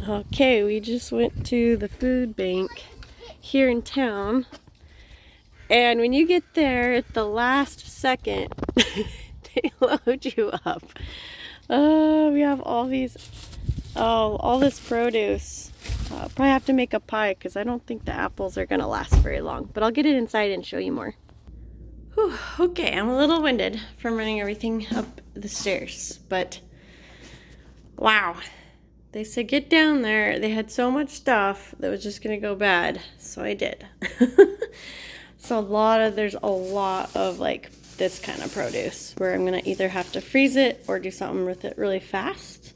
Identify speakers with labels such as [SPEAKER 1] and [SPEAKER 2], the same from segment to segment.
[SPEAKER 1] Okay, we just went to the food bank here in town, and when you get there at the last second, they load you up. We have all this produce. Probably have to make a pie because I don't think the apples are gonna last very long, but I'll get it inside and show you more. Whew, okay, I'm a little winded from running everything up the stairs, but wow. They said get down there. They had so much stuff that was just gonna go bad, so I did. So there's a lot of like this kind of produce where I'm gonna either have to freeze it or do something with it really fast.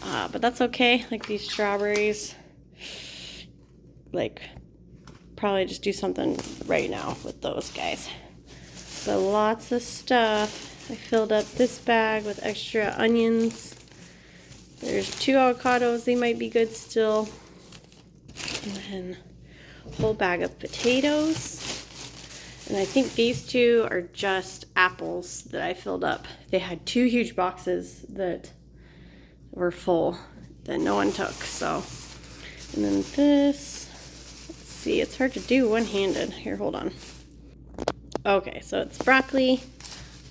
[SPEAKER 1] But that's okay. Like these strawberries, like probably just do something right now with those guys. But lots of stuff. I filled up this bag with extra onions. There's 2 avocados, they might be good still. And then a whole bag of potatoes. And I think these 2 are just apples that I filled up. They had 2 huge boxes that were full that no one took, so. And then this, let's see, it's hard to do one-handed. Here, hold on. Okay, so it's broccoli,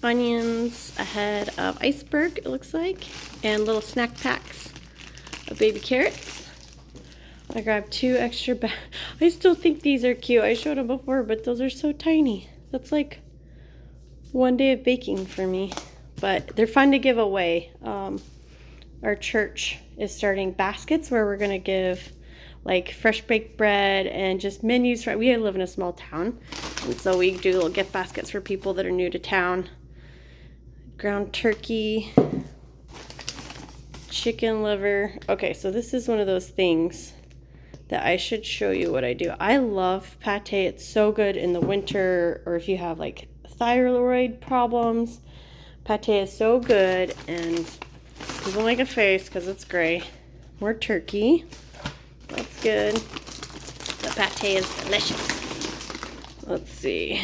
[SPEAKER 1] onions, a head of iceberg, it looks like, and little snack packs of baby carrots. I grabbed 2 extra bags. I still think these are cute. I showed them before, but those are so tiny. That's like one day of baking for me, but they're fun to give away. Our church is starting baskets where we're gonna give like fresh baked bread and just menus. We live in a small town, and so we do little gift baskets for people that are new to town. Ground turkey, chicken liver. Okay, so this is one of those things that I should show you what I do. I love pate. It's so good in the winter, or if you have like thyroid problems. Pate is so good, and people make a face because it's gray. More turkey. That's good. The pate is delicious. Let's see.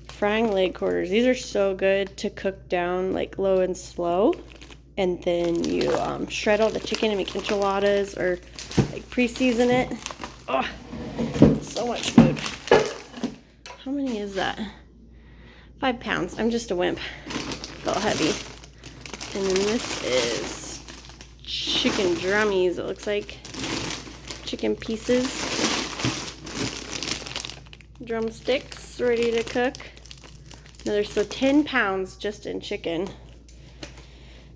[SPEAKER 1] Frying leg quarters. These are so good to cook down like low and slow. And then you shred all the chicken and make enchiladas or like pre-season it. Oh, so much food. How many is that? 5 pounds. I'm just a wimp. Felt heavy. And then this is chicken drummies, it looks like. Chicken pieces. Drumsticks ready to cook. Another, so 10 pounds just in chicken.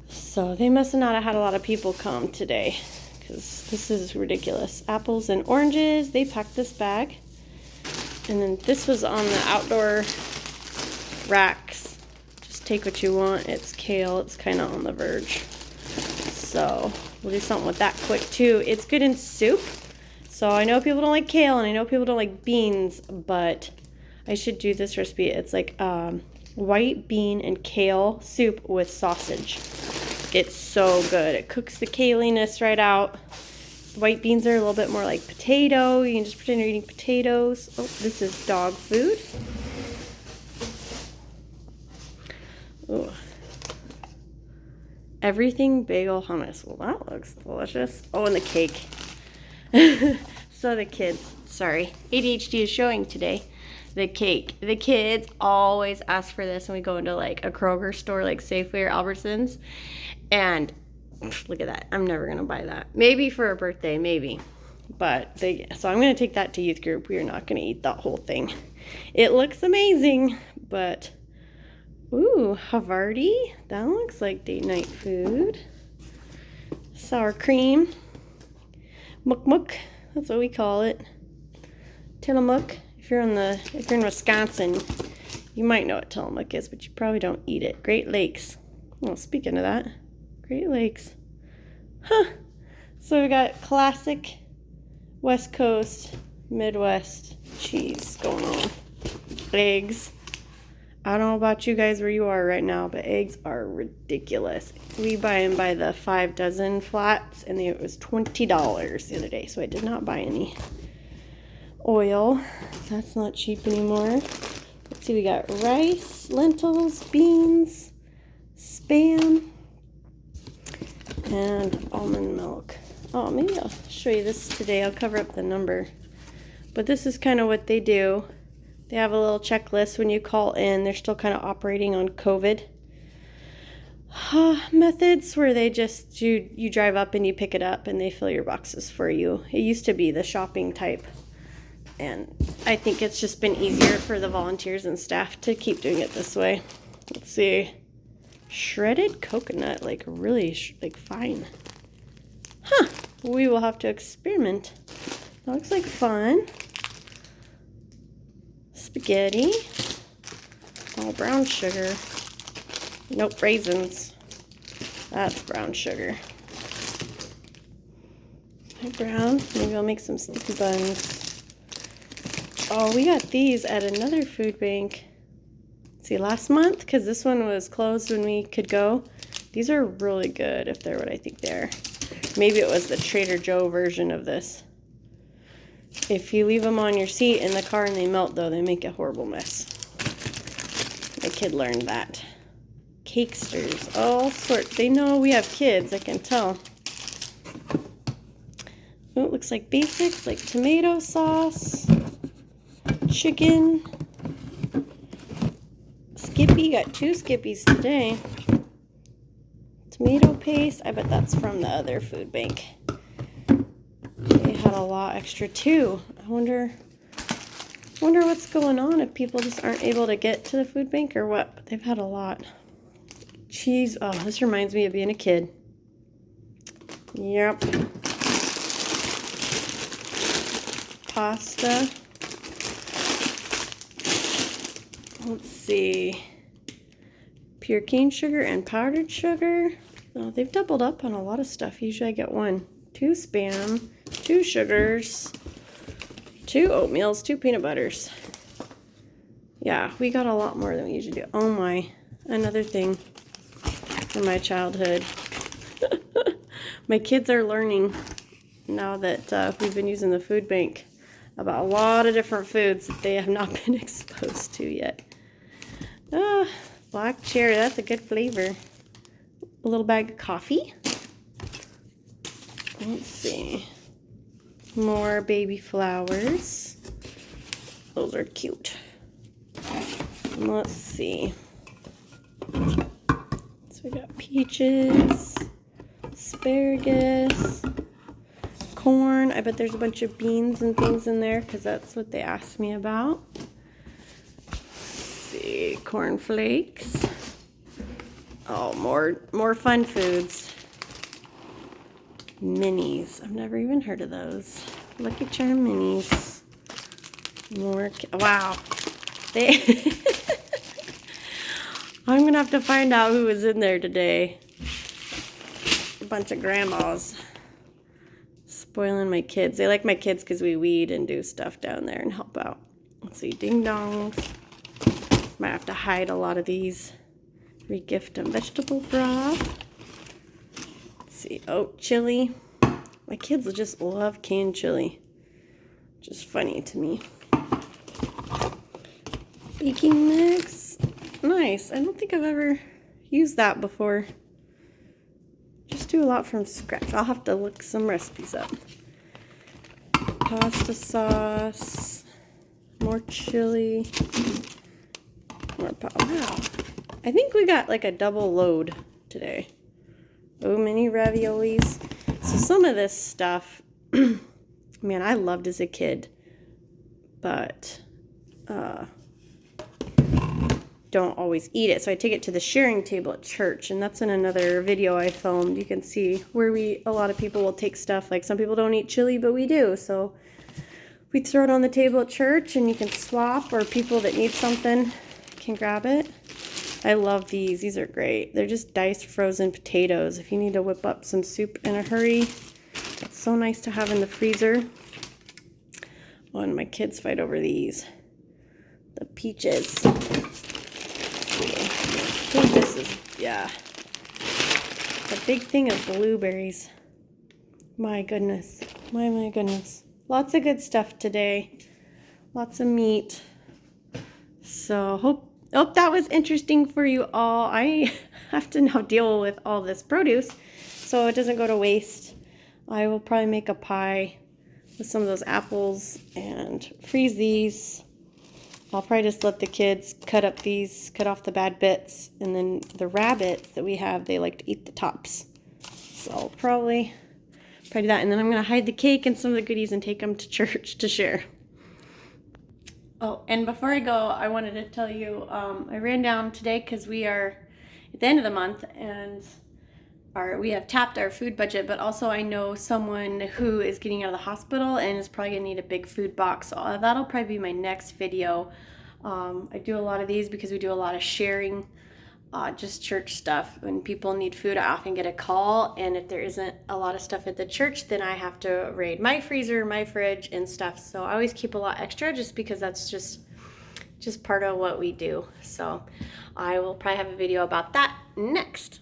[SPEAKER 1] So they must not have had a lot of people come today because this is ridiculous. Apples and oranges, they packed this bag. And then this was on the outdoor racks. Just take what you want. It's kale, it's kind of on the verge. So we'll do something with that quick too. It's good in soup. So I know people don't like kale and I know people don't like beans, but I should do this recipe. It's like white bean and kale soup with sausage. It's so good. It cooks the kaliness right out. White beans are a little bit more like potato. You can just pretend you're eating potatoes. Oh, this is dog food. Ooh. Everything bagel hummus. Well, that looks delicious. Oh, and the cake. So the kids, sorry, ADHD is showing today. The cake. The kids always ask for this when we go into like a Kroger store like Safeway or Albertsons. And look at that. I'm never going to buy that. Maybe for a birthday, maybe. But so I'm going to take that to youth group. We are not going to eat that whole thing. It looks amazing, but ooh, Havarti. That looks like date night food. Sour cream. Muk. That's what we call it. Tillamook. If you're in Wisconsin, you might know what Tillamook is, but you probably don't eat it. Great Lakes. Well, speaking of that, Great Lakes. Huh. So we got classic West Coast, Midwest cheese going on. Eggs. I don't know about you guys where you are right now, but eggs are ridiculous. We buy them by the 5 dozen flats, and it was $20 the other day, so I did not buy any. Oil, that's not cheap anymore. Let's see, we got rice, lentils, beans, Spam, and almond milk. Oh, maybe I'll show you this today. I'll cover up the number. But this is kind of what they do. They have a little checklist when you call in. They're still kind of operating on COVID methods where they just, you drive up and you pick it up and they fill your boxes for you. It used to be the shopping type. And I think it's just been easier for the volunteers and staff to keep doing it this way. Let's see. Shredded coconut, like really like fine. Huh. We will have to experiment. That looks like fun. Spaghetti. All brown sugar. Nope, raisins. That's brown sugar. Brown. Maybe I'll make some sticky buns. Oh, we got these at another food bank. See, last month, because this one was closed when we could go. These are really good, if they're what I think they are. Maybe it was the Trader Joe version of this. If you leave them on your seat in the car and they melt, though, they make a horrible mess. My kid learned that. Cakesters, all sorts. They know we have kids, I can tell. Oh, it looks like basics, like tomato sauce. Chicken, Skippy, got 2 Skippies today. Tomato paste, I bet that's from the other food bank. They had a lot extra too. I wonder what's going on if people just aren't able to get to the food bank or what, but they've had a lot. Cheese, oh, this reminds me of being a kid. Yep. Pasta. Let's see, pure cane sugar and powdered sugar. Oh, they've doubled up on a lot of stuff. Usually I get 1, 2 Spam, 2 sugars, 2 oatmeals, 2 peanut butters. Yeah, we got a lot more than we usually do. Oh my, another thing from my childhood. My kids are learning now that we've been using the food bank about a lot of different foods that they have not been exposed to yet. Ah, black cherry, that's a good flavor. A little bag of coffee. Let's see. More baby flowers. Those are cute. Let's see. So we got peaches, asparagus, corn. I bet there's a bunch of beans and things in there because that's what they asked me about. Let's see, corn flakes. Oh, more fun foods. Minis. I've never even heard of those. Lucky Charm minis. More. Wow. They. I'm gonna have to find out who was in there today. A bunch of grandmas. Spoiling my kids. They like my kids because we weed and do stuff down there and help out. Let's see, ding dongs. Might have to hide a lot of these. Regift them. Vegetable broth. Let's see, oat chili. My kids just love canned chili. Which is funny to me. Baking mix. Nice. I don't think I've ever used that before. Just do a lot from scratch. I'll have to look some recipes up. Pasta sauce. More chili. More wow. I think we got like a double load today. Oh, mini raviolis. So some of this stuff, man, I loved as a kid, but don't always eat it. So I take it to the sharing table at church, and that's in another video I filmed. You can see where a lot of people will take stuff. Like some people don't eat chili, but we do. So we throw it on the table at church, and you can swap, or people that need something can grab it. I love these. These are great. They're just diced frozen potatoes. If you need to whip up some soup in a hurry, that's so nice to have in the freezer. Oh, and my kids fight over these. The peaches. I think this is, yeah. A big thing of blueberries. My goodness. My goodness. Lots of good stuff today. Lots of meat. So hope that was interesting for you all. I have to now deal with all this produce so it doesn't go to waste. I will probably make a pie with some of those apples and freeze these. I'll probably just let the kids cut off the bad bits, and then the rabbits that we have, they like to eat the tops. So I'll probably do that, and then I'm gonna hide the cake and some of the goodies and take them to church to share. Oh, and before I go, I wanted to tell you, I ran down today because we are at the end of the month, and we have tapped our food budget, but also I know someone who is getting out of the hospital and is probably gonna need a big food box. So that'll probably be my next video. I do a lot of these because we do a lot of sharing, just church stuff. When people need food, I often get a call, and if there isn't a lot of stuff at the church, then I have to raid my freezer, my fridge, and stuff. So I always keep a lot extra just because that's just part of what we do. So I will probably have a video about that next.